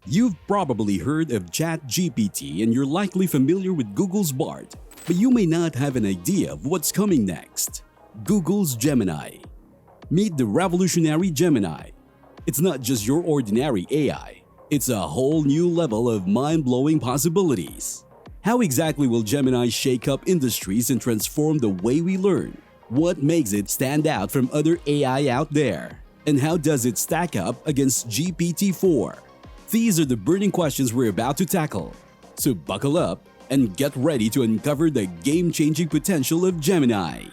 You've probably heard of ChatGPT and you're likely familiar with Google's Bard, but you may not have an idea of what's coming next. Google's Gemini. Meet the revolutionary Gemini. It's not just your ordinary AI, it's a whole new level of mind-blowing possibilities. How exactly will Gemini shake up industries and transform the way we learn? What makes it stand out from other AI out there? And how does it stack up against GPT-4? These are the burning questions we're about to tackle. So buckle up and get ready to uncover the game-changing potential of Gemini.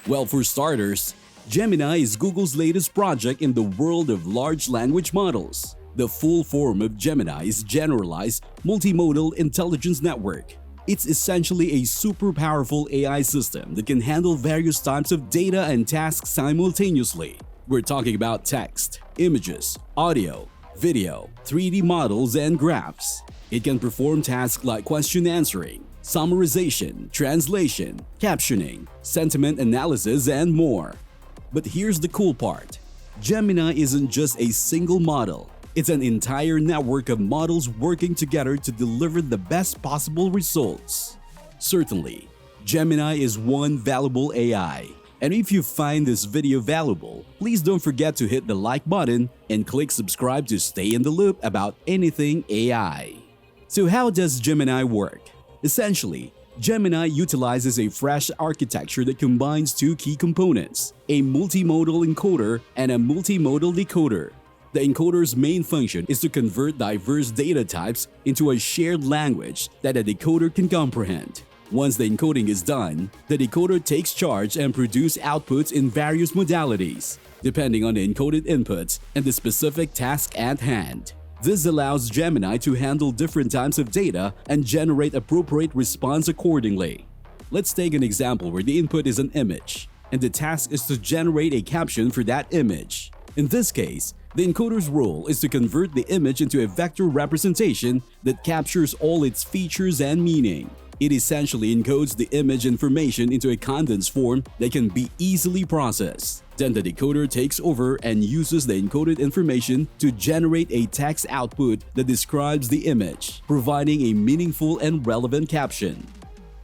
Well, for starters, Gemini is Google's latest project in the world of large language models. The full form of Gemini is Generalized Multimodal Intelligence Network. It's essentially a super powerful AI system that can handle various types of data and tasks simultaneously. We're talking about text, images, audio, video, 3D models, and graphs. It can perform tasks like question answering, summarization, translation, captioning, sentiment analysis, and more. But here's the cool part. Gemini isn't just a single model. It's an entire network of models working together to deliver the best possible results. Certainly, Gemini is one valuable AI. And if you find this video valuable, please don't forget to hit the like button and click subscribe to stay in the loop about anything AI. So how does Gemini work? Essentially, Gemini utilizes a fresh architecture that combines two key components, a multimodal encoder and a multimodal decoder. The encoder's main function is to convert diverse data types into a shared language that a decoder can comprehend. Once the encoding is done, the decoder takes charge and produces outputs in various modalities, depending on the encoded inputs and the specific task at hand. This allows Gemini to handle different types of data and generate appropriate response accordingly. Let's take an example where the input is an image, and the task is to generate a caption for that image. In this case, the encoder's role is to convert the image into a vector representation that captures all its features and meaning. It essentially encodes the image information into a condensed form that can be easily processed. Then the decoder takes over and uses the encoded information to generate a text output that describes the image, providing a meaningful and relevant caption.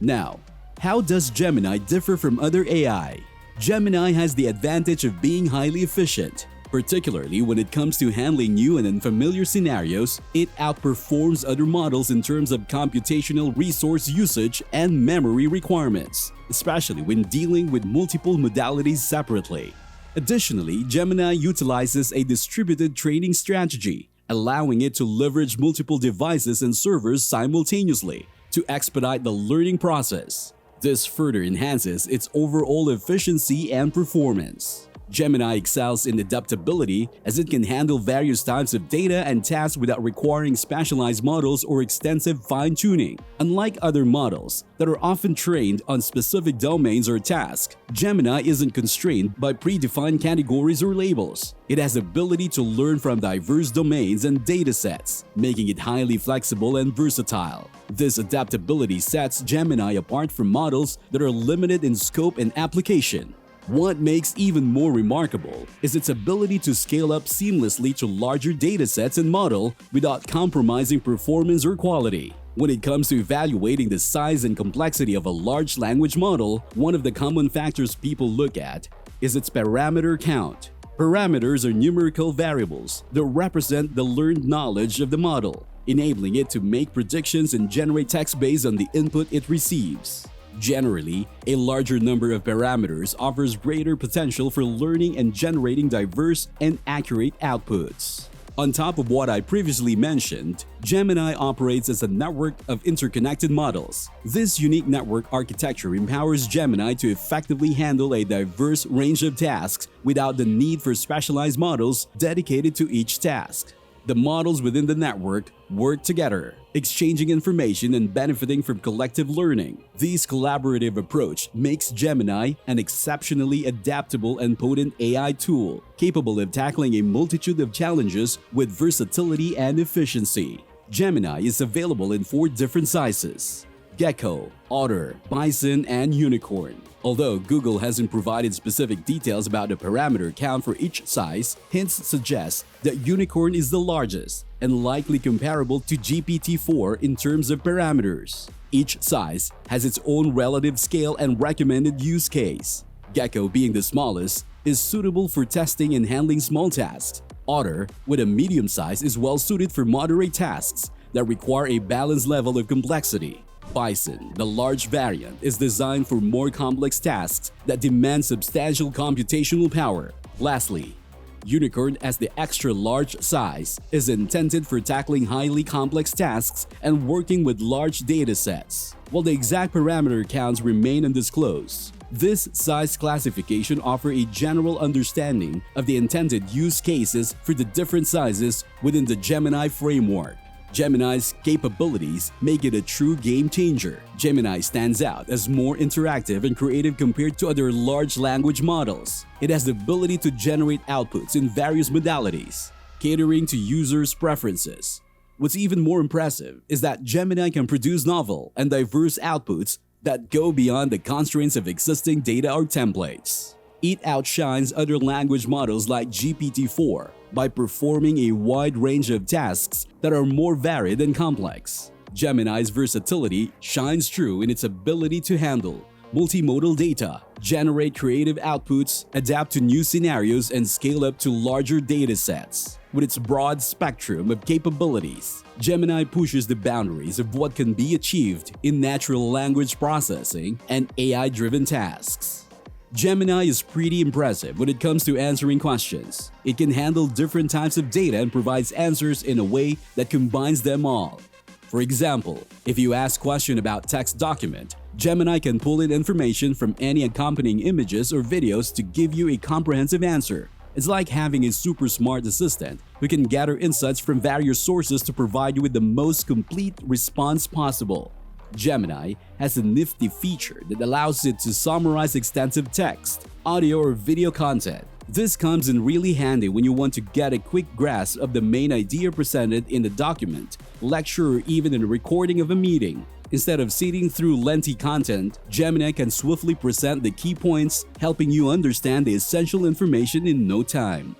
Now, how does Gemini differ from other AI? Gemini has the advantage of being highly efficient. Particularly when it comes to handling new and unfamiliar scenarios, it outperforms other models in terms of computational resource usage and memory requirements, especially when dealing with multiple modalities separately. Additionally, Gemini utilizes a distributed training strategy, allowing it to leverage multiple devices and servers simultaneously to expedite the learning process. This further enhances its overall efficiency and performance. Gemini excels in adaptability as it can handle various types of data and tasks without requiring specialized models or extensive fine-tuning. Unlike other models that are often trained on specific domains or tasks, Gemini isn't constrained by predefined categories or labels. It has the ability to learn from diverse domains and datasets, making it highly flexible and versatile. This adaptability sets Gemini apart from models that are limited in scope and application. What makes even more remarkable is its ability to scale up seamlessly to larger datasets and model without compromising performance or quality. When it comes to evaluating the size and complexity of a large language model, one of the common factors people look at is its parameter count. Parameters are numerical variables that represent the learned knowledge of the model, enabling it to make predictions and generate text based on the input it receives. Generally, a larger number of parameters offers greater potential for learning and generating diverse and accurate outputs. On top of what I previously mentioned, Gemini operates as a network of interconnected models. This unique network architecture empowers Gemini to effectively handle a diverse range of tasks without the need for specialized models dedicated to each task. The models within the network work together, exchanging information and benefiting from collective learning. This collaborative approach makes Gemini an exceptionally adaptable and potent AI tool, capable of tackling a multitude of challenges with versatility and efficiency. Gemini is available in 4 different sizes: Gecko, Otter, Bison, and Unicorn. Although Google hasn't provided specific details about the parameter count for each size, hints suggest that Unicorn is the largest, and likely comparable to GPT-4 in terms of parameters. Each size has its own relative scale and recommended use case. Gecko, being the smallest, is suitable for testing and handling small tasks. Otter, with a medium size, is well suited for moderate tasks that require a balanced level of complexity. Bison, the large variant, is designed for more complex tasks that demand substantial computational power. Lastly, Unicorn, as the extra large size, is intended for tackling highly complex tasks and working with large data sets. While the exact parameter counts remain undisclosed, this size classification offers a general understanding of the intended use cases for the different sizes within the Gemini framework. Gemini's capabilities make it a true game changer. Gemini stands out as more interactive and creative compared to other large language models. It has the ability to generate outputs in various modalities, catering to users' preferences. What's even more impressive is that Gemini can produce novel and diverse outputs that go beyond the constraints of existing data or templates. It outshines other language models like GPT-4 by performing a wide range of tasks that are more varied and complex. Gemini's versatility shines through in its ability to handle multimodal data, generate creative outputs, adapt to new scenarios, and scale up to larger data sets. With its broad spectrum of capabilities, Gemini pushes the boundaries of what can be achieved in natural language processing and AI-driven tasks. Gemini is pretty impressive when it comes to answering questions. It can handle different types of data and provides answers in a way that combines them all. For example, if you ask a question about text document, Gemini can pull in information from any accompanying images or videos to give you a comprehensive answer. It's like having a super smart assistant who can gather insights from various sources to provide you with the most complete response possible. Gemini has a nifty feature that allows it to summarize extensive text, audio, or video content. This comes in really handy when you want to get a quick grasp of the main idea presented in the document, lecture, or even in a recording of a meeting. Instead of sitting through lengthy content, Gemini can swiftly present the key points, helping you understand the essential information in no time.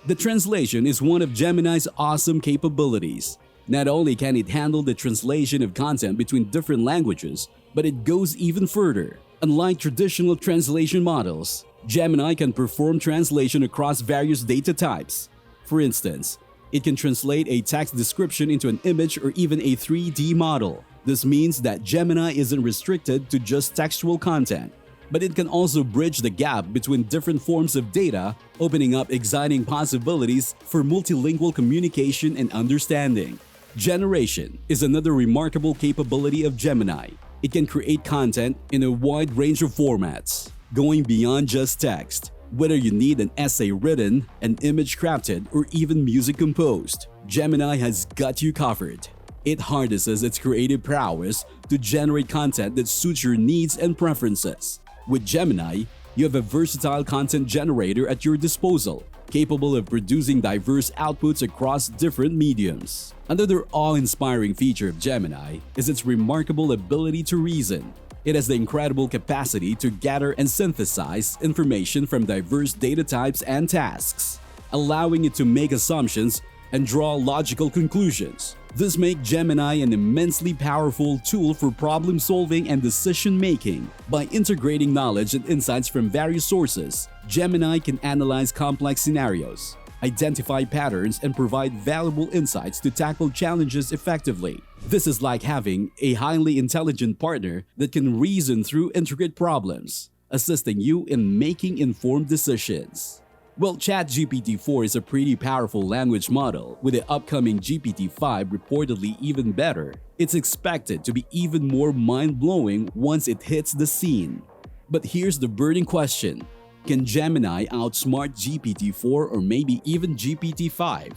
The translation is one of Gemini's awesome capabilities. Not only can it handle the translation of content between different languages, but it goes even further. Unlike traditional translation models, Gemini can perform translation across various data types. For instance, it can translate a text description into an image or even a 3D model. This means that Gemini isn't restricted to just textual content, but it can also bridge the gap between different forms of data, opening up exciting possibilities for multilingual communication and understanding. Generation is another remarkable capability of Gemini. It can create content in a wide range of formats, going beyond just text. Whether you need an essay written, an image crafted, or even music composed, Gemini has got you covered. It harnesses its creative prowess to generate content that suits your needs and preferences. With Gemini, you have a versatile content generator at your disposal, capable of producing diverse outputs across different mediums. Another awe-inspiring feature of Gemini is its remarkable ability to reason. It has the incredible capacity to gather and synthesize information from diverse data types and tasks, allowing it to make assumptions and draw logical conclusions. This makes Gemini an immensely powerful tool for problem-solving and decision-making. By integrating knowledge and insights from various sources, Gemini can analyze complex scenarios, identify patterns, and provide valuable insights to tackle challenges effectively. This is like having a highly intelligent partner that can reason through intricate problems, assisting you in making informed decisions. Well, ChatGPT-4 is a pretty powerful language model, with the upcoming GPT-5 reportedly even better. It's expected to be even more mind-blowing once it hits the scene. But here's the burning question: can Gemini outsmart GPT-4 or maybe even GPT-5?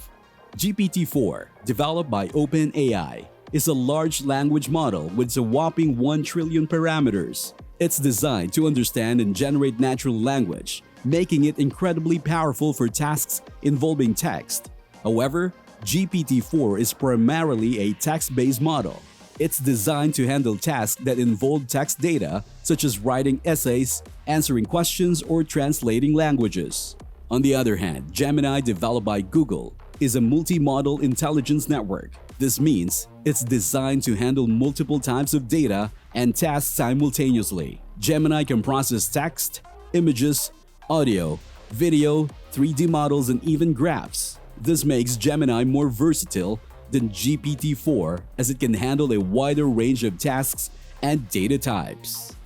GPT-4, developed by OpenAI, is a large language model with a whopping 1 trillion parameters. It's designed to understand and generate natural language, making it incredibly powerful for tasks involving text. However, GPT-4 is primarily a text-based model. It's designed to handle tasks that involve text data, such as writing essays, answering questions, or translating languages. On the other hand, Gemini, developed by Google, is a multimodal intelligence network. This means it's designed to handle multiple types of data and tasks simultaneously. Gemini can process text, images, audio, video, 3D models, and even graphs. This makes Gemini more versatile than GPT-4 as it can handle a wider range of tasks and data types.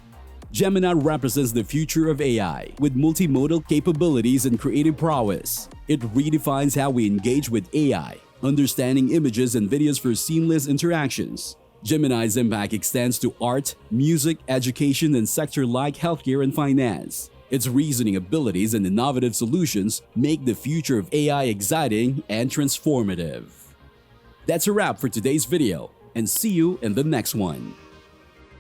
Gemini represents the future of AI with multimodal capabilities and creative prowess. It redefines how we engage with AI, understanding images and videos for seamless interactions. Gemini's impact extends to art, music, education, and sectors like healthcare and finance. Its reasoning abilities and innovative solutions make the future of AI exciting and transformative. That's a wrap for today's video, and see you in the next one.